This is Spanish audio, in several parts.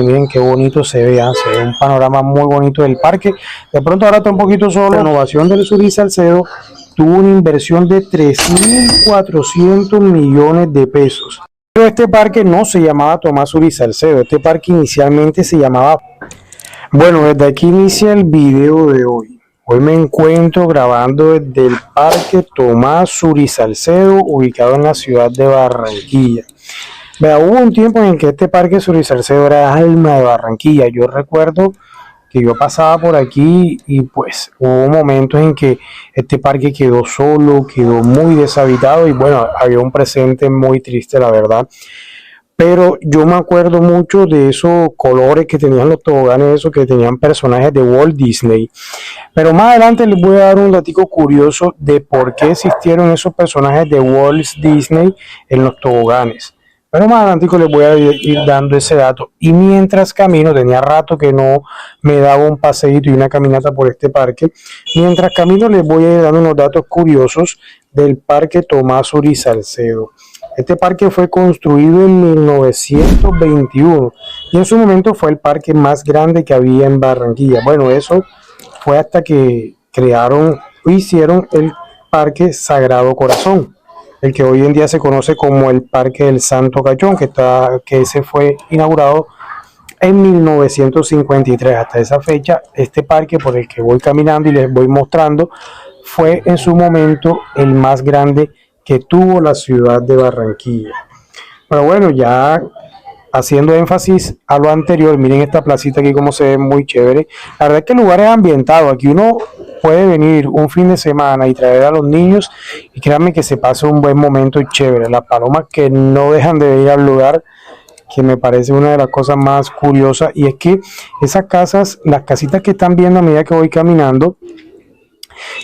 Miren qué bonito se ve, se ve un panorama muy bonito del parque. De pronto ahora está un poquito solo. La renovación del Sur y Salcedo tuvo una inversión de 3.400 millones de pesos. Pero este parque no se llamaba Tomás Uri Salcedo, este parque inicialmente se llamaba... Bueno, desde aquí inicia el video de hoy. Hoy me encuentro grabando desde el Parque Tomás Uri Salcedo, ubicado en la ciudad de Barranquilla. Vea, hubo un tiempo en el que este Parque Uri Salcedo era alma de Barranquilla. Yo recuerdo que yo pasaba por aquí y pues hubo momentos en que este parque quedó solo, quedó muy deshabitado y bueno, había un presente muy triste, la verdad. Pero yo me acuerdo mucho de esos colores que tenían los toboganes, esos que tenían personajes de Walt Disney. Pero más adelante les voy a dar un datico curioso de por qué existieron esos personajes de Walt Disney en los toboganes. Pero más adelante les voy a ir dando ese dato. Y mientras camino, tenía rato que no me daba un paseíto y una caminata por este parque. Mientras camino les voy a ir dando unos datos curiosos del Parque Tomás Uri Salcedo. Este parque fue construido en 1921 y en su momento fue el parque más grande que había en Barranquilla. Bueno, eso fue hasta que crearon o hicieron el Parque Sagrado Corazón, el que hoy en día se conoce como el Parque del Santo Cachón, que ese fue inaugurado en 1953. Hasta esa fecha, este parque por el que voy caminando y les voy mostrando fue en su momento el más grande que tuvo la ciudad de Barranquilla. Pero bueno, ya haciendo énfasis a lo anterior, miren esta placita aquí como se ve, muy chévere. La verdad es que el lugar es ambientado, aquí uno puede venir un fin de semana y traer a los niños y créanme que se pasa un buen momento y chévere. Las palomas que no dejan de venir al lugar, que me parece una de las cosas más curiosas, y es que esas casas, las casitas que están viendo a medida que voy caminando,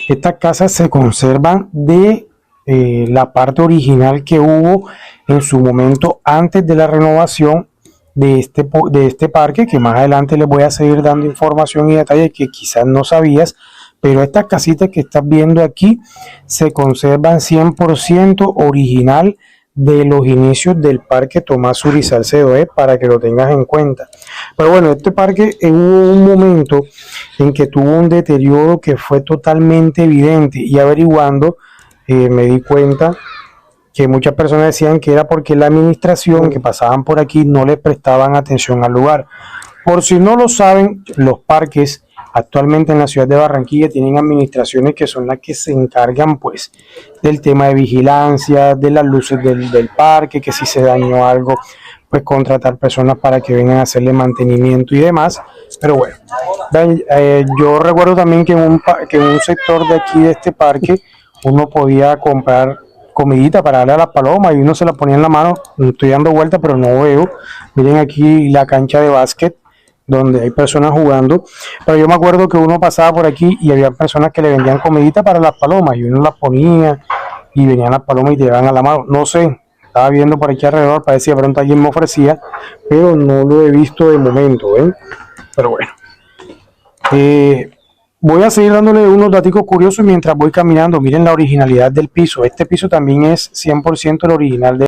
estas casas se conservan de la parte original que hubo en su momento antes de la renovación de este parque, que más adelante les voy a seguir dando información y detalles que quizás no sabías, pero estas casitas que estás viendo aquí se conservan 100% original de los inicios del Parque Tomás Uri Salcedo, para que lo tengas en cuenta. Pero bueno, este parque hubo un momento en que tuvo un deterioro que fue totalmente evidente, y averiguando me di cuenta que muchas personas decían que era porque la administración que pasaban por aquí no les prestaban atención al lugar. Por si no lo saben, los parques actualmente en la ciudad de Barranquilla tienen administraciones que son las que se encargan pues del tema de vigilancia, de las luces del parque, que si se dañó algo, pues contratar personas para que vengan a hacerle mantenimiento y demás. Pero bueno, yo recuerdo también que en un sector de aquí de este parque uno podía comprar comidita para darle a las palomas y uno se la ponía en la mano. Estoy dando vuelta pero no veo. Miren aquí la cancha de básquet donde hay personas jugando, pero yo me acuerdo que uno pasaba por aquí y había personas que le vendían comidita para las palomas y uno las ponía y venían las palomas y te llevaban a la mano. No sé, estaba viendo por aquí alrededor, parecía de pronto alguien me ofrecía, pero no lo he visto de momento, pero bueno. Voy a seguir dándole unos datos curiosos mientras voy caminando. Miren la originalidad del piso. Este piso también es 100% el original de...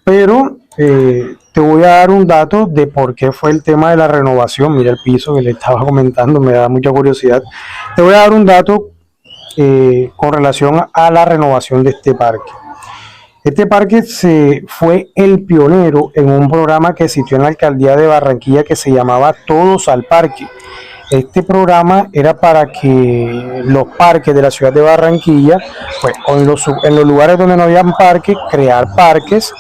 Pero te voy a dar un dato de por qué fue el tema de la renovación. Mira el piso que le estaba comentando, me da mucha curiosidad. Te voy a dar un dato con relación a la renovación de este parque. Este parque fue el pionero en un programa que existió en la alcaldía de Barranquilla que se llamaba Todos al Parque. Este programa era para que los parques de la ciudad de Barranquilla, pues en los lugares donde no había parques, crear parques,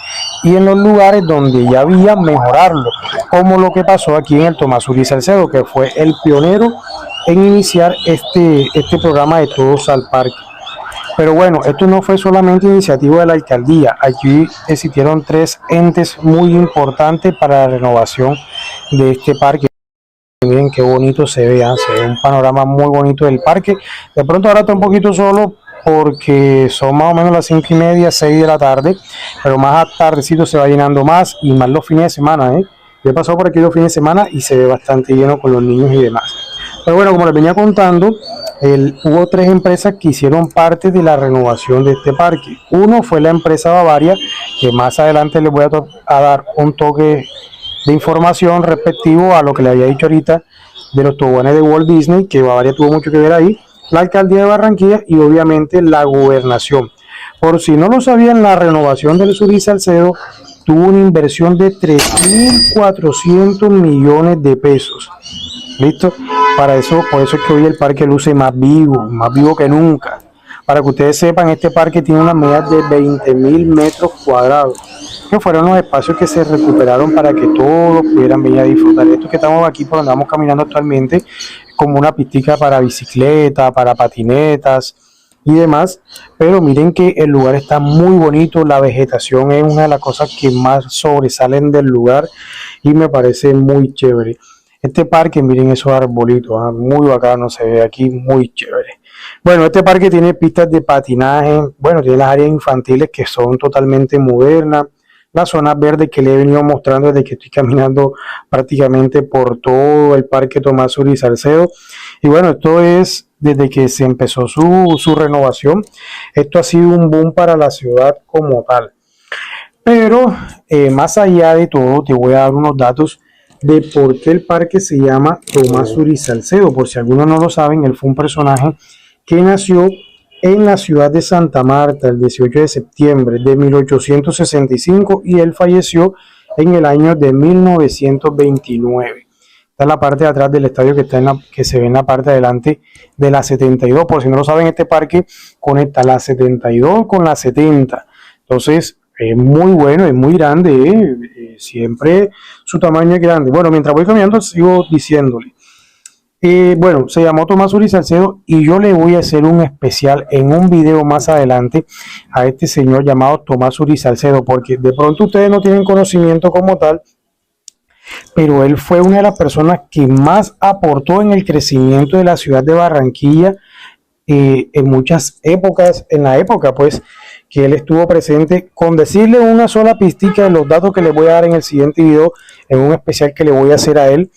y en los lugares donde ya había, mejorarlo, como lo que pasó aquí en el Tomás Uri Salcedo, que fue el pionero en iniciar este programa de Todos al Parque. Pero bueno, esto no fue solamente iniciativa de la alcaldía. Aquí existieron 3 entes muy importantes para la renovación de este parque. Miren qué bonito se ve, se ve un panorama muy bonito del parque. De pronto ahora está un poquito solo porque son más o menos las 5:30, 6 de la tarde, pero más tardecito se va llenando más, y más los fines de semana. Yo he pasado por aquí los fines de semana y se ve bastante lleno con los niños y demás. Pero bueno, como les venía contando, hubo tres empresas que hicieron parte de la renovación de este parque. Uno fue la empresa Bavaria, que más adelante les voy a dar un toque de información respectivo a lo que le había dicho ahorita de los toboganes de Walt Disney, que Bavaria tuvo mucho que ver ahí, la alcaldía de Barranquilla y obviamente la gobernación. Por si no lo sabían, la renovación del Surí Salcedo tuvo una inversión de 3.400 millones de pesos. ¿Listo? Para eso, por eso es que hoy el parque luce más vivo que nunca. Para que ustedes sepan, este parque tiene una media de 20.000 metros cuadrados, que fueron los espacios que se recuperaron para que todos pudieran venir a disfrutar. Esto que estamos aquí, por donde vamos caminando actualmente, es como una pistica para bicicleta, para patinetas y demás, pero miren que el lugar está muy bonito, la vegetación es una de las cosas que más sobresalen del lugar y me parece muy chévere. Este parque, miren esos arbolitos, muy bacano, se ve aquí, muy chévere. Bueno, este parque tiene pistas de patinaje, bueno, tiene las áreas infantiles que son totalmente modernas, las zonas verdes que le he venido mostrando desde que estoy caminando prácticamente por todo el parque Tomás Surí Salcedo. Y bueno, esto es desde que se empezó su renovación, esto ha sido un boom para la ciudad como tal. Pero más allá de todo, te voy a dar unos datos de por qué el parque se llama Tomás Surí Salcedo. Por si algunos no lo saben, él fue un personaje que nació en la ciudad de Santa Marta el 18 de septiembre de 1865 y él falleció en el año de 1929. Esta es la parte de atrás del estadio que se ve en la parte de adelante de la 72. Por si no lo saben, este parque conecta la 72 con la 70. Entonces, es muy bueno, es muy grande, siempre su tamaño es grande. Bueno, mientras voy caminando sigo diciéndole. Bueno, se llamó Tomás Surí Salcedo y yo le voy a hacer un especial en un video más adelante a este señor llamado Tomás Surí Salcedo, porque de pronto ustedes no tienen conocimiento como tal, pero él fue una de las personas que más aportó en el crecimiento de la ciudad de Barranquilla en muchas épocas, en la época pues que él estuvo presente. Con decirle una sola pistica de los datos que le voy a dar en el siguiente video, en un especial que le voy a hacer a él,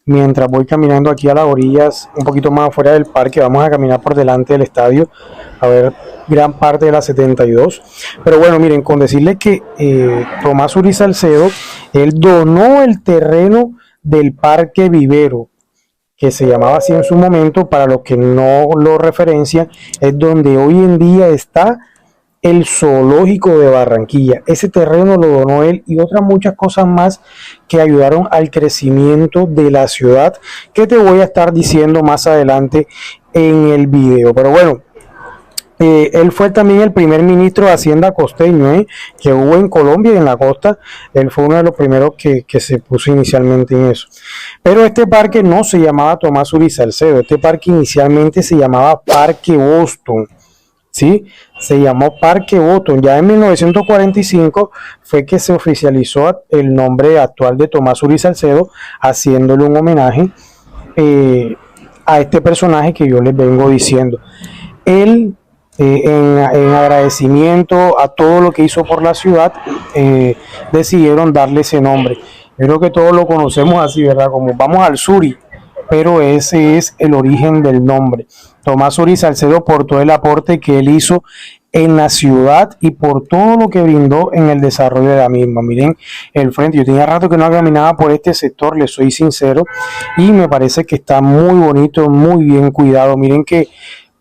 mientras voy caminando aquí a las orillas, un poquito más afuera del parque, vamos a caminar por delante del estadio, a ver gran parte de la 72. Pero bueno, miren, con decirle que Tomás Surí Salcedo, él donó el terreno del Parque Vivero, que se llamaba así en su momento, para los que no lo referencian, es donde hoy en día está el zoológico de Barranquilla. Ese terreno lo donó él y otras muchas cosas más que ayudaron al crecimiento de la ciudad, que te voy a estar diciendo más adelante en el video. Pero bueno, él fue también el primer ministro de Hacienda costeño que hubo en Colombia y en la costa. Él fue uno de los primeros que se puso inicialmente en eso. Pero este parque no se llamaba Tomás Surí Salcedo. Este parque inicialmente se llamaba Parque Boston. ¿Sí? Se llamó Parque Boston. Ya en 1945 fue que se oficializó el nombre actual de Tomás Surí Salcedo, haciéndole un homenaje a este personaje que yo les vengo diciendo. Él, en agradecimiento a todo lo que hizo por la ciudad, decidieron darle ese nombre. Yo creo que todos lo conocemos así, ¿verdad? Como vamos al Surí, pero ese es el origen del nombre. Tomás Surí Salcedo, por todo el aporte que él hizo en la ciudad y por todo lo que brindó en el desarrollo de la misma. Miren el frente, yo tenía rato que no caminaba por este sector, les soy sincero, y me parece que está muy bonito, muy bien cuidado. Miren que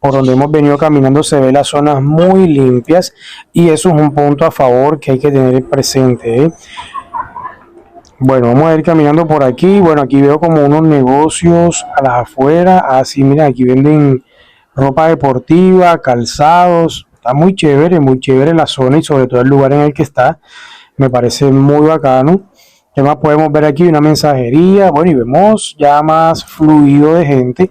por donde hemos venido caminando se ve las zonas muy limpias y eso es un punto a favor que hay que tener presente. Bueno, vamos a ir caminando por aquí. Bueno, aquí veo como unos negocios a las afueras. Así, mira, aquí venden ropa deportiva, calzados. Está muy chévere la zona y sobre todo el lugar en el que está. Me parece muy bacano. ¿Qué más podemos ver aquí? Una mensajería. Bueno, y vemos ya más fluido de gente.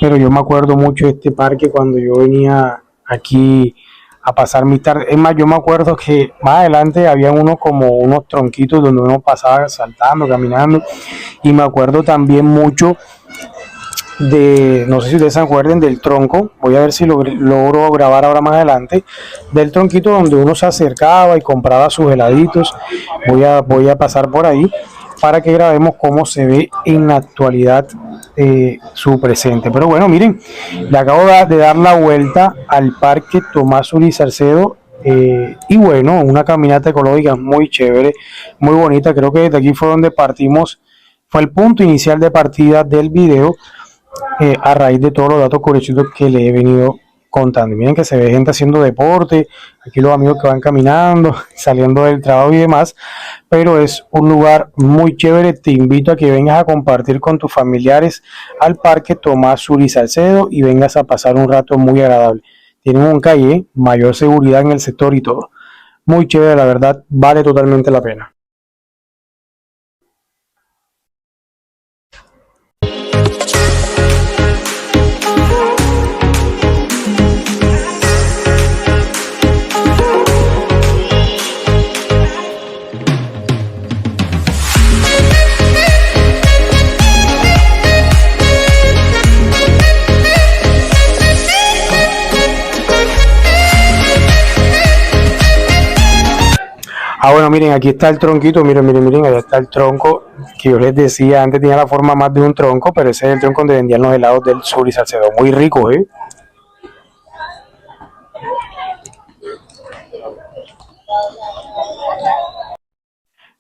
Pero yo me acuerdo mucho de este parque cuando yo venía aquí a pasar mi tarde. Es más, yo me acuerdo que más adelante había unos tronquitos donde uno pasaba saltando, caminando. Y me acuerdo también mucho de, no sé si ustedes se acuerden del tronco, voy a ver si logro grabar ahora más adelante, del tronquito donde uno se acercaba y compraba sus heladitos. Voy a pasar por ahí para que grabemos cómo se ve en la actualidad su presente. Pero bueno, miren, le acabo de dar la vuelta al Parque Tomás Uri Salcedo. Y bueno, una caminata ecológica muy chévere, muy bonita. Creo que desde aquí fue donde partimos, fue el punto inicial de partida del video, a raíz de todos los datos curiosos que le he venido contando. Miren que se ve gente haciendo deporte, aquí los amigos que van caminando, saliendo del trabajo y demás, pero es un lugar muy chévere. Te invito a que vengas a compartir con tus familiares al Parque Tomás Uri Salcedo y vengas a pasar un rato muy agradable. Tienen un calle, mayor seguridad en el sector y todo. Muy chévere, la verdad, vale totalmente la pena. Ah, bueno, miren, aquí está el tronquito, miren, allá está el tronco que yo les decía, antes tenía la forma más de un tronco, pero ese es el tronco donde vendían los helados del Sur y Salcedo, muy rico, ¿eh?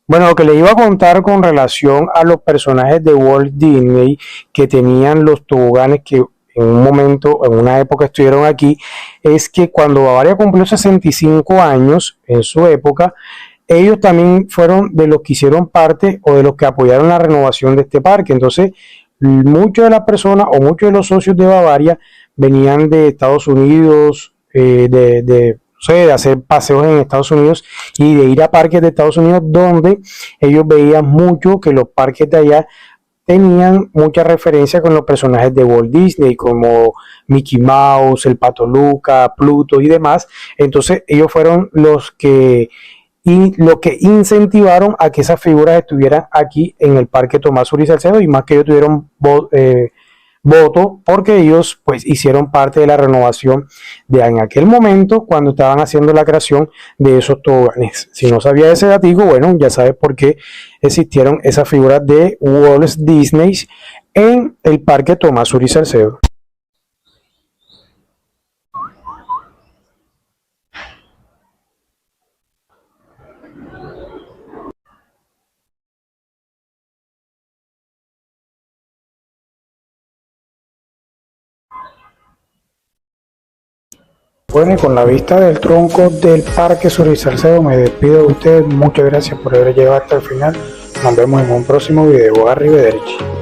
Bueno, lo que le iba a contar con relación a los personajes de Walt Disney que tenían los toboganes que en un momento, en una época estuvieron aquí, es que cuando Bavaria cumplió 65 años, en su época, ellos también fueron de los que hicieron parte o de los que apoyaron la renovación de este parque. Entonces, muchas de las personas o muchos de los socios de Bavaria venían de Estados Unidos, no sé, de hacer paseos en Estados Unidos y de ir a parques de Estados Unidos donde ellos veían mucho que los parques de allá tenían mucha referencia con los personajes de Walt Disney, como Mickey Mouse, el Pato Luca, Pluto y demás. Entonces ellos fueron los que incentivaron a que esas figuras estuvieran aquí en el Parque Tomás Uri Salcedo, y más que ellos tuvieron voto porque ellos pues hicieron parte de la renovación de en aquel momento cuando estaban haciendo la creación de esos toboganes. Si no sabía ese datico, bueno, ya sabes por qué existieron esas figuras de Walt Disney en el Parque Tomás Uri Salcedo. Bueno, y con la vista del tronco del Parque Sur y Salcedo me despido de ustedes. Muchas gracias por haber llegado hasta el final. Nos vemos en un próximo video. Arrivederci.